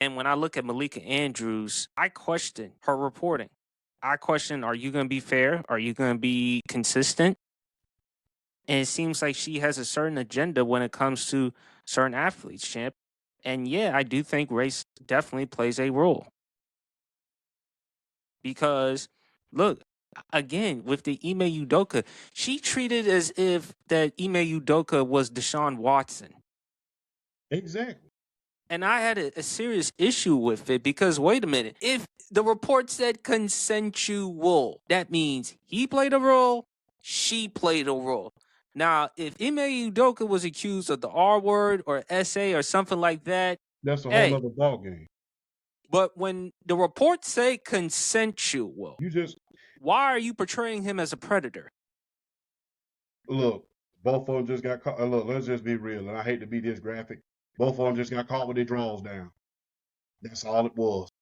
And when I look at Malika Andrews, I question her reporting. I question, are you going to be fair? Are you going to be consistent? And it seems like she has a certain agenda when it comes to certain athletes, champ. And yeah, I do think race definitely plays a role. Because look, again, with the Ime Udoka, she treated as if that Ime Udoka was Deshaun Watson. Exactly. And I had a serious issue with it because wait a minute, if the report said consensual, that means he played a role, she played a role. Now, if Ime Udoka was accused of the R word or SA or something like that, That's a whole hey, nother ball game. but when the reports say consensual, You just why are you portraying him as a predator? look, both of them just got caught. Look, let's just be real. And I hate to be this graphic. Both of them just got caught with their drawers down. That's all it was.